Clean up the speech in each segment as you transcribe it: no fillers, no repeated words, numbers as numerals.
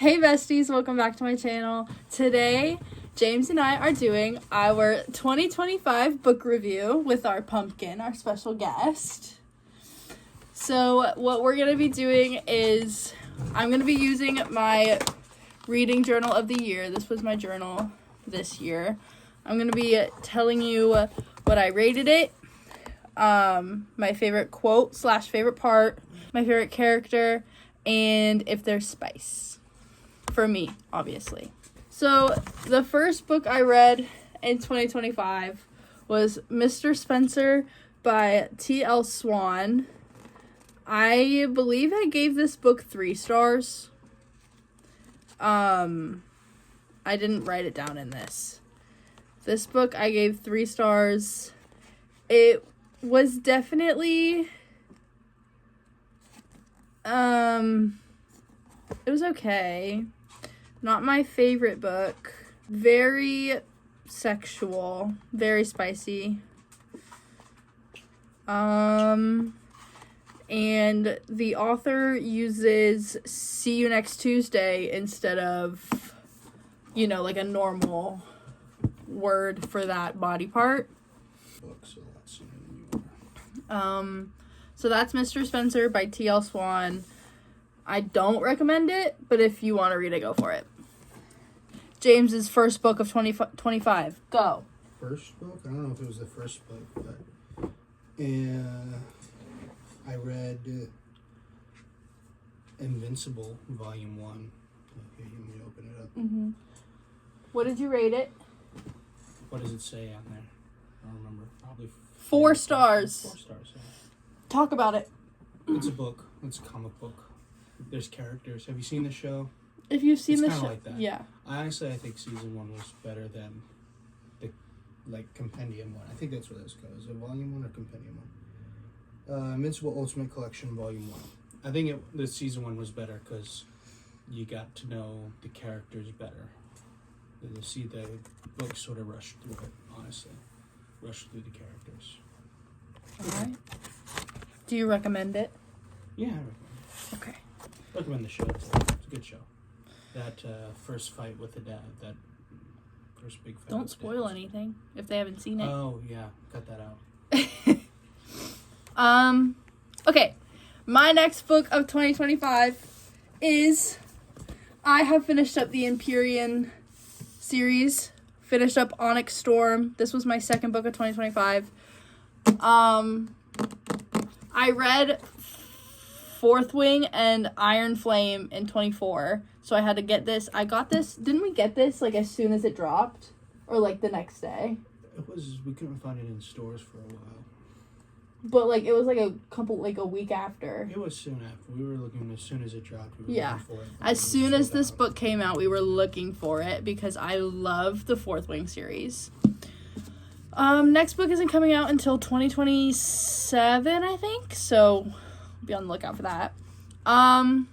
Hey besties, welcome back to my channel. Today, James and I are doing our 2025 book review with our pumpkin, our special guest. So what we're going to be doing is, I'm going to be using my reading journal of the year. This was my journal this year. I'm going to be telling you what I rated it, my favorite quote / favorite part, my favorite character, and if there's spice. For me, obviously. So, the first book I read in 2025 was Mr. Spencer by T.L. Swan. I believe I gave this book 3 stars. I didn't write it down in this. This book I gave 3 stars. It was definitely it was okay. Not my favorite book. Very sexual. Very spicy. And the author uses "see you next Tuesday" instead of, like a normal word for that body part. So that's Mr. Spencer by T.L. Swan. I don't recommend it, but if you want to read it, go for it. James's first book of 2025. Go. First book? I don't know if it was the first book, but I read Invincible, Volume 1. Okay, let me open it up. Mm-hmm. What did you rate it? What does it say on there? I don't remember. Probably 4 stars. 4 stars, yeah. Talk about it. It's a book. It's a comic book. There's characters. Have you seen the show? If you've seen the show, like that. Yeah. Honestly, I think season 1 was better than the compendium one. I think that's what this goes. A volume 1 or compendium 1? Invincible Ultimate Collection Volume 1. I think the season 1 was better because you got to know the characters better. You see the book sort of rushed through it. Honestly, rushed through the characters. All right. Do you recommend it? Yeah, I recommend it. Okay. Recommend the show. It's a good show. That first fight with the dad, that first big fight. Don't spoil anything if they haven't seen it. Oh, yeah. Cut that out. Okay. My next book of 2025 is, I have finished up the Empyrean series. Finished up Onyx Storm. This was my second book of 2025. I read Fourth Wing and Iron Flame in 24, so I had to get this. I got this. Didn't we get this as soon as it dropped, or the next day? We couldn't find it in stores for a while. But it was a week after. It was soon after. We were looking as soon as it dropped. We were looking for it. As soon as this book came out, we were looking for it because I love the Fourth Wing series. Next book isn't coming out until 2027, I think. So be on the lookout for that. My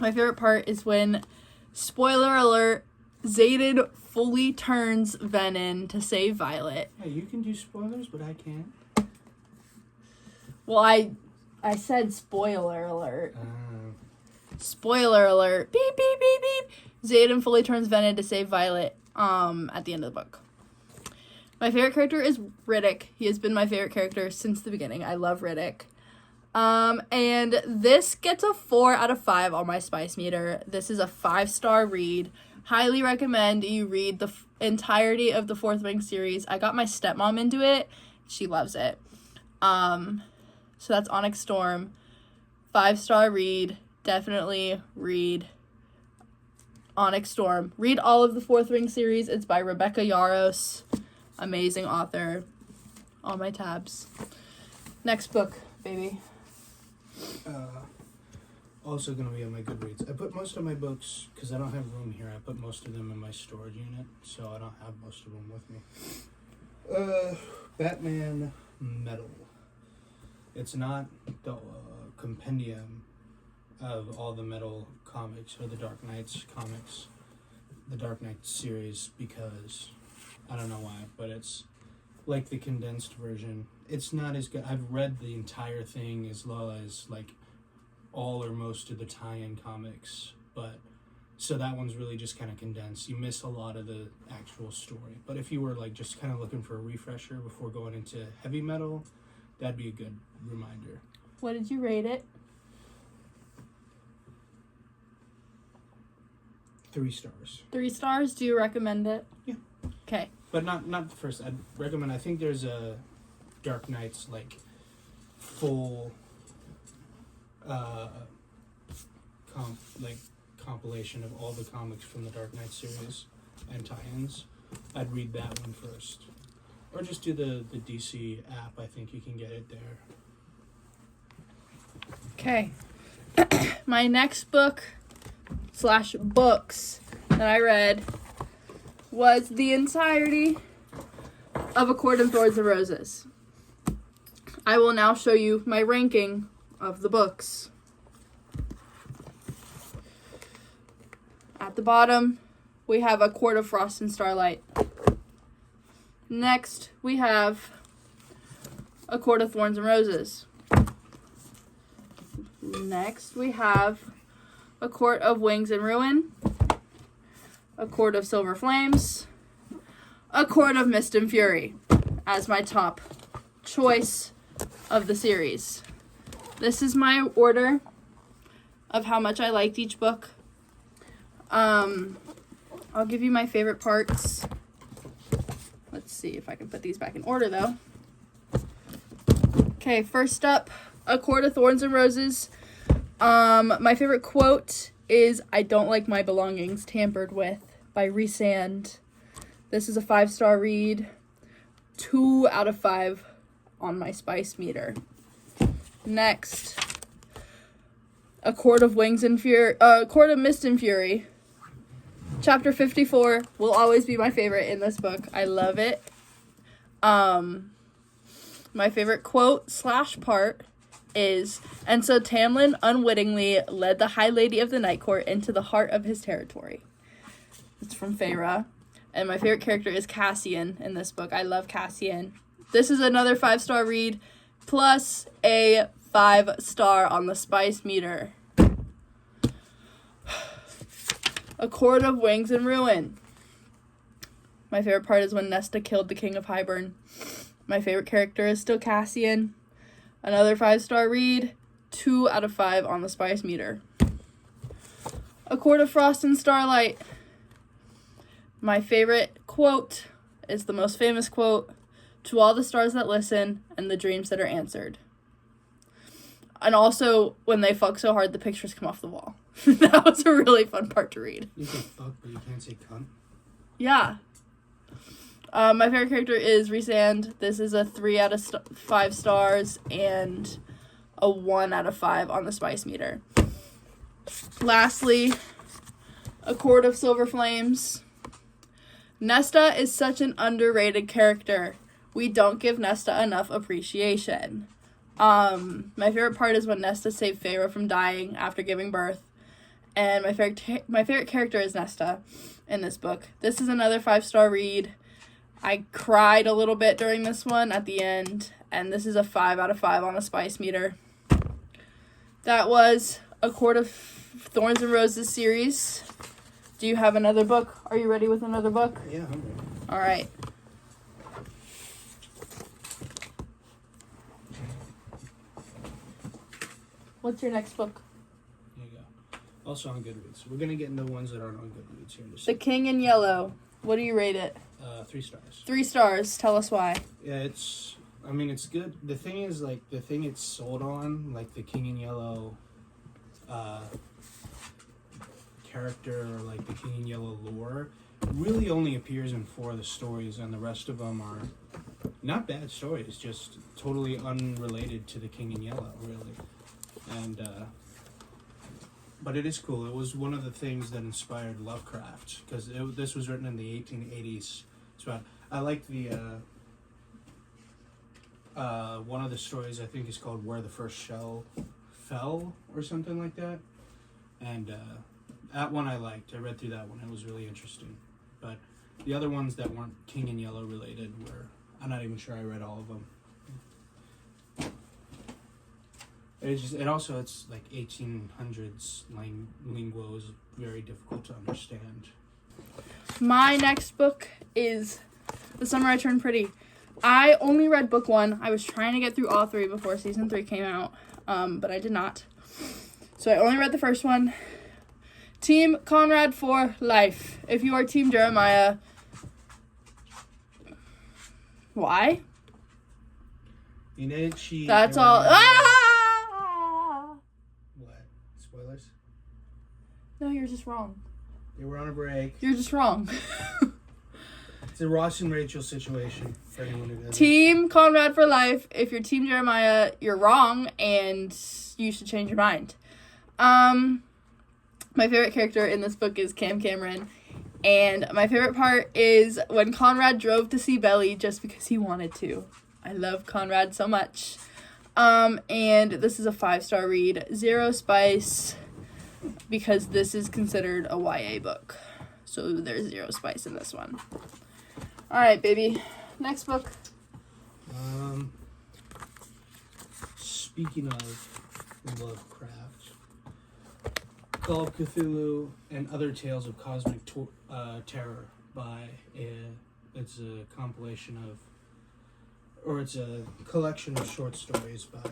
favorite part is when, spoiler alert, Xaden fully turns Venom to save Violet. Hey, you can do spoilers, but I can't. Well, I said spoiler alert. Spoiler alert. Beep, beep, beep, beep. Xaden fully turns Venom to save Violet at the end of the book. My favorite character is Riddick. He has been my favorite character since the beginning. I love Riddick. And this gets a 4 out of 5 on my spice meter. This is a 5-star read. Highly recommend you read the entirety of the Fourth Wing series. I got my stepmom into it. She loves it. So that's Onyx Storm. 5-star read. Definitely read Onyx Storm. Read all of the Fourth Wing series. It's by Rebecca Yarros. Amazing author. All my tabs. Next book, baby. Also going to be on my Goodreads. I put most of my books, because I don't have room here, I put most of them in my storage unit, so I don't have most of them with me. Batman Metal. It's not the compendium of all the Metal comics, or the Dark Knights comics, the Dark Knight series, because I don't know why, but it's like the condensed version. It's not as good. I've read the entire thing as well as all or most of the tie-in comics, but So that one's really just kind of condensed. You miss a lot of the actual story. But if you were like just kind of looking for a refresher before going into heavy metal, that'd be a good reminder. What did you rate it? 3 stars. 3 stars. Do you recommend it? Yeah. Okay. But not the first. I'd recommend. I think there's a Dark Knight's like full compilation of all the comics from the Dark Knight series and tie-ins. I'd read that one first, or just do the DC app. I think you can get it there. Okay. My next book/books that I read was the entirety of A Court of Thorns and Roses. I will now show you my ranking of the books. At the bottom, we have A Court of Frost and Starlight. Next, we have A Court of Thorns and Roses. Next, we have A Court of Wings and Ruin, A Court of Silver Flames, A Court of Mist and Fury as my top choice of the series. This is my order of how much I liked each book. I'll give you my favorite parts. Let's see if I can put these back in order, though. Okay, first up, A Court of Thorns and Roses. My favorite quote is, "I don't like my belongings tampered with," by Rhysand. This is a 5-star read. 2 out of 5 on my spice meter. Next, A Court of Wings and Fury, Court of Mist and Fury. Chapter 54 will always be my favorite in this book. I love it. My favorite quote/part is, "And so Tamlin unwittingly led the High Lady of the Night Court into the heart of his territory." It's from Feyre. And my favorite character is Cassian in this book. I love Cassian. This is another 5-star read, plus a 5-star on the spice meter. A Court of Wings and Ruin. My favorite part is when Nesta killed the King of Hybern. My favorite character is still Cassian. Another 5-star read, 2 out of 5 on the spice meter. A Court of Frost and Starlight. My favorite quote is the most famous quote, "To all the stars that listen and the dreams that are answered." And also, when they fuck so hard, the pictures come off the wall. That was a really fun part to read. You can fuck, but you can't say cunt. Yeah. My favorite character is Rhysand. This is a 3 out of 5 stars and a 1 out of 5 on the spice meter. Lastly, A Court of Silver Flames. Nesta is such an underrated character. We don't give Nesta enough appreciation. My favorite part is when Nesta saved Feyre from dying after giving birth. And my favorite character is Nesta in this book. This is another 5-star read. I cried a little bit during this one at the end, and this is a 5 out of 5 on a spice meter. That was A Court of Thorns and Roses series. Do you have another book? Are you ready with another book? Yeah, I'm ready. All right. What's your next book? Here you go. Also on Goodreads. We're gonna get into ones that aren't on Goodreads here in a The second. King in Yellow. What do you rate it? 3 stars. 3 stars. Tell us why. Yeah, it's good. The thing is, like, the thing it's sold on, like, the King in Yellow character, or, like, the King in Yellow lore, really only appears in 4 of the stories, and the rest of them are not bad stories, just totally unrelated to the King in Yellow, really. And, but it is cool. It was one of the things that inspired Lovecraft, because this was written in the 1880s. So I like the one of the stories, I think, is called "Where the First Shell Fell" or something like that. And that one I liked. I read through that one. It was really interesting. But the other ones that weren't King in Yellow related were, I'm not even sure I read all of them. It's like 1800s lingo is very difficult to understand. My next book is The Summer I Turned Pretty. I only read book 1. I was trying to get through all 3 before season 3 came out, but I did not. So I only read the first one. Team Conrad for life. If you are Team Jeremiah, why? You didn't cheat. That's all. What? Spoilers? No, you're just wrong. They were on a break. You're just wrong. It's a Ross and Rachel situation for anyone who doesn't. Team Conrad for life. If you're Team Jeremiah, you're wrong, and you should change your mind. My favorite character in this book is Cam Cameron, and my favorite part is when Conrad drove to see Belly just because he wanted to. I love Conrad so much. And this is a 5-star read. 0 spice, because this is considered a YA book. So there's 0 spice in this one. Alright, baby. Next book. Speaking of Lovecraft, Call of Cthulhu and Other Tales of Cosmic Terror it's a compilation of, or it's a collection of short stories by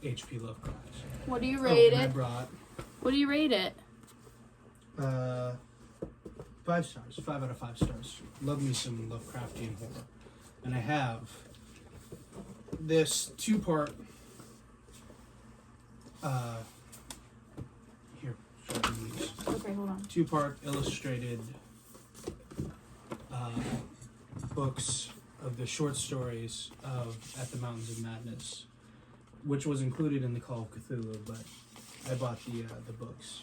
H.P. Lovecraft. What do you rate it? I brought What do you rate it? 5 stars, 5 out of 5 stars. Love me some Lovecraftian horror. And I have this 2-part, here, show you these. Okay, hold on. 2-part illustrated books of the short stories of At the Mountains of Madness, which was included in the Call of Cthulhu, but I bought the books.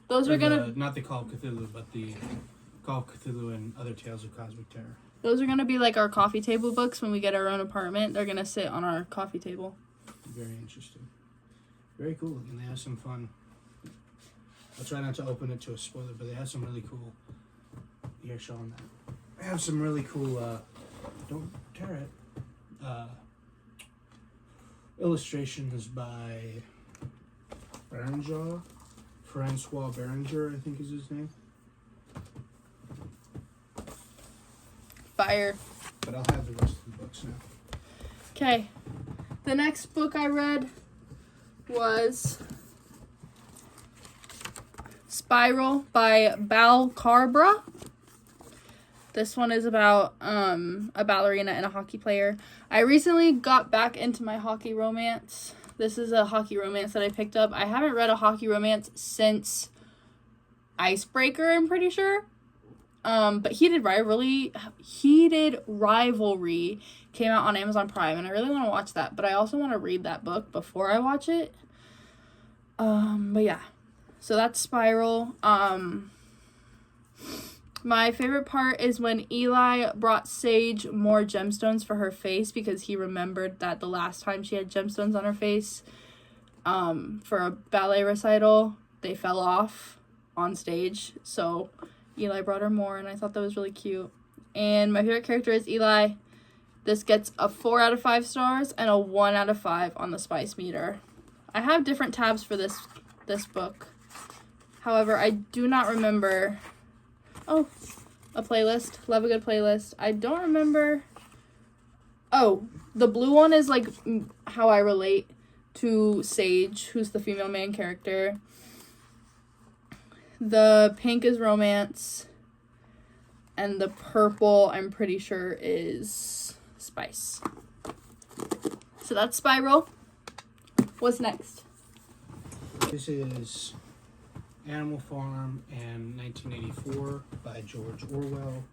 Those are gonna not the Call of Cthulhu, but the Call of Cthulhu and Other Tales of Cosmic Terror. Those are gonna be like our coffee table books when we get our own apartment. They're gonna sit on our coffee table. Very interesting. Very cool, and they have some fun. I'll try not to open it to a spoiler, but they have some really cool. Here, show them that. They have some really cool. Don't tear it. Illustrations by Francois Berenger, I think is his name. Fire. But I'll have the rest of the books now. Okay. The next book I read was Spiral by Bal Carbra. This one is about a ballerina and a hockey player. I recently got back into my hockey romance. This is a hockey romance that I picked up. I haven't read a hockey romance since Icebreaker, I'm pretty sure. But Heated Rivalry came out on Amazon Prime, and I really want to watch that. But I also want to read that book before I watch it. But yeah. So that's Spiral. My favorite part is when Eli brought Sage more gemstones for her face because he remembered that the last time she had gemstones on her face for a ballet recital, they fell off on stage. So Eli brought her more, and I thought that was really cute. And my favorite character is Eli. This gets a 4 out of 5 stars and a 1 out of 5 on the spice meter. I have different tabs for this book. However, I do not remember... Oh, a playlist. Love a good playlist. I don't remember... Oh, the blue one is like how I relate to Sage, who's the female main character. The pink is romance. And the purple, I'm pretty sure, is spice. So that's Spiral. What's next? This is Animal Farm and 1984 by George Orwell.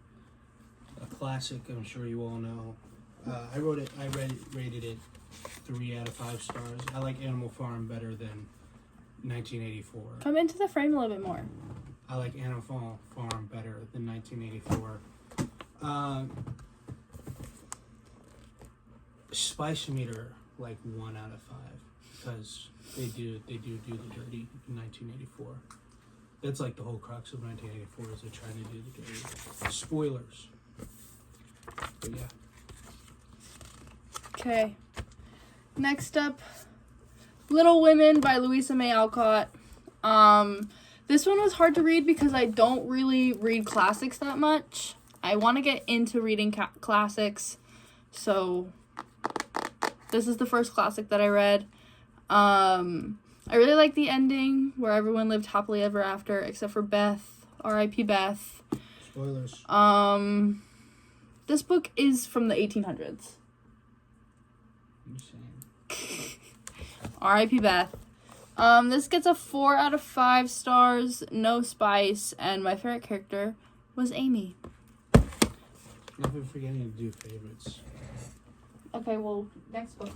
A classic, I'm sure you all know. Rated it 3 out of 5 stars. I like Animal Farm better than 1984. Come into the frame a little bit more. I like Animal Farm better than 1984. Spice meter like 1 out of 5 because they do the dirty in 1984. That's like the whole crux of 1984 is they're trying to do the dirty. Spoilers. But yeah. Okay. Next up, Little Women by Louisa May Alcott. This one was hard to read because I don't really read classics that much. I want to get into reading classics, so this is the first classic that I read. I really like the ending where everyone lived happily ever after except for Beth. R.I.P. Beth. Spoilers. This book is from the 1800s. R.I.P. Beth. This gets a 4 out of 5 stars, no spice, and my favorite character was Amy. I've been forgetting to do favorites. Okay, well, next book.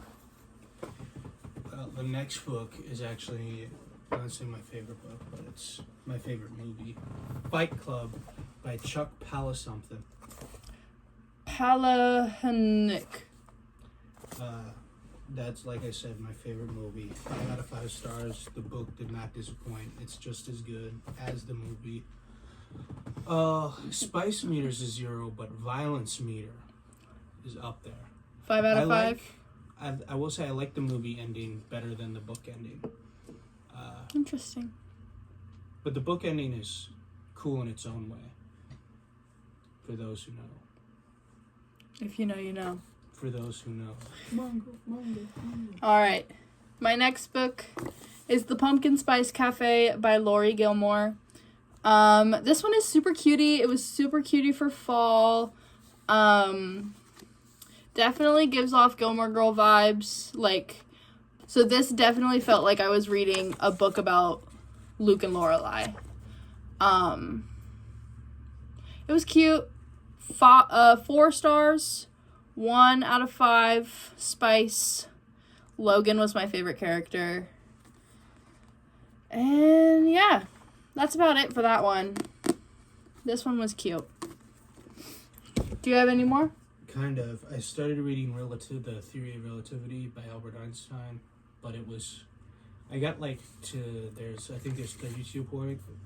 The next book is actually, I wouldn't say my favorite book, but it's my favorite movie. Fight Club by Chuck Palahniuk. Palahniuk. That's, like I said, my favorite movie. 5 out of 5 stars. The book did not disappoint. It's just as good as the movie. Spice meters is 0, but violence meter is up there. 5 out of 5? I will say I like the movie ending better than the book ending. Interesting. But the book ending is cool in its own way. For those who know. If you know, you know. For those who know. All right. My next book is The Pumpkin Spice Cafe by Lori Gilmore. This one is super cutie. It was super cutie for fall. Definitely gives off Gilmore Girl vibes. So this definitely felt like I was reading a book about Luke and Lorelai. It was cute. 4 stars. 1 out of 5 spice. Logan was my favorite character. And yeah, that's about it for that one. This one was cute. Do you have any more? Kind of. I started reading The Theory of Relativity by Albert Einstein, but I got I think there's 32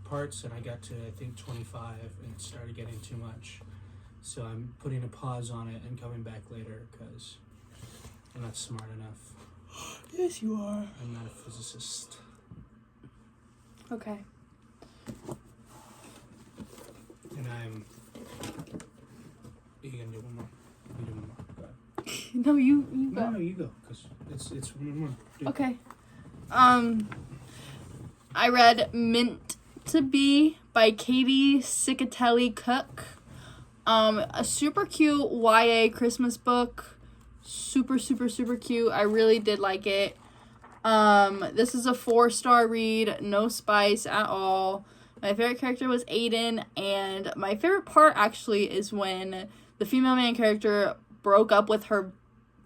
parts, and I got to, 25, and it started getting too much. So I'm putting a pause on it and coming back later because I'm not smart enough. Yes, you are. I'm not a physicist. Okay. And I'm... You can do one more. You do one more. Go ahead. No, you go. No, you go, because it's one more. Okay. I read Mint to Be by Katie Cicatelli Cook. A super cute YA Christmas book. Super, super, super cute. I really did like it. This is a 4-star read. No spice at all. My favorite character was Aiden, and my favorite part actually is when the female main character broke up with her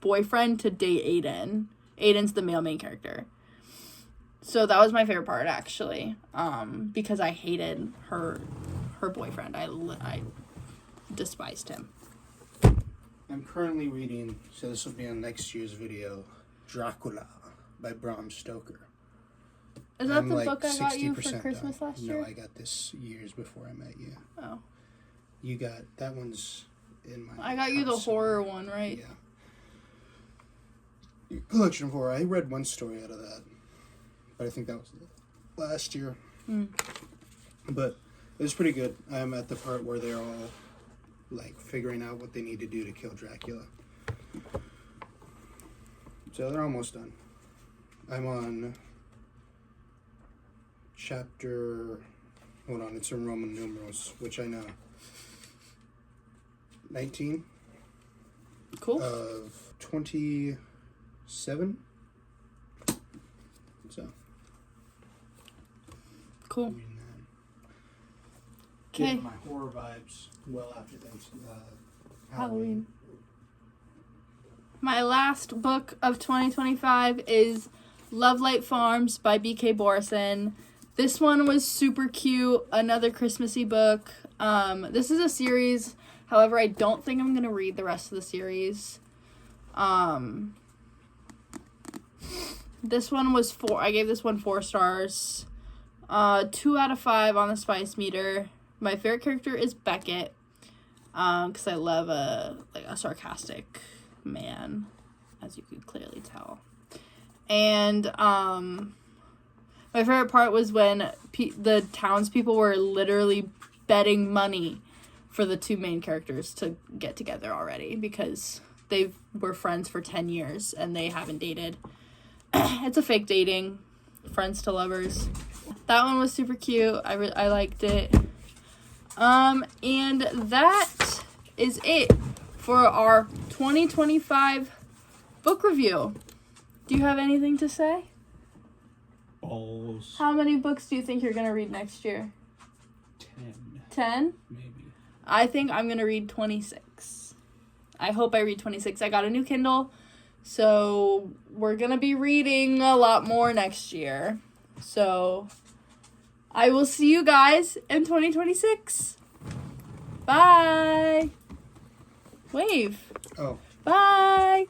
boyfriend to date Aiden. Aiden's the male main character. So that was my favorite part, actually, because I hated her boyfriend. I despised him. I'm currently reading, so this will be on next year's video, Dracula by Bram Stoker. Is that the book I got you for Christmas last year? No, I got this years before I met you. Oh. You got, that one's in my I got you the horror one, right? Yeah. Collection of horror. I read one story out of that, but I think that was last year. But it was pretty good. I'm at the part where they're all figuring out what they need to do to kill Dracula. So they're almost done. I'm on chapter, hold on, it's in Roman numerals, which I know. 19. Cool. Of 27. So. Cool. Okay. My horror vibes well after Halloween. My last book of 2025 is Love Light Farms by B.K. Borison. This one was super cute. Another Christmassy book. This is a series. However, I don't think I'm going to read the rest of the series. This one was I gave this one 4 stars. 2 out of 5 on the spice meter. My favorite character is Beckett. Because I love a sarcastic man, as you could clearly tell. And my favorite part was when the townspeople were literally betting money for the two main characters to get together already because they were friends for 10 years and they haven't dated. It's a fake dating, friends to lovers. That one was super cute. I liked it. And that is it for our 2025 book review. Do you have anything to say? Balls. How many books do you think you're going to read next year? 10. 10? Maybe. I think I'm going to read 26. I hope I read 26. I got a new Kindle, so we're going to be reading a lot more next year. So I will see you guys in 2026. Bye. Wave. Oh. Bye.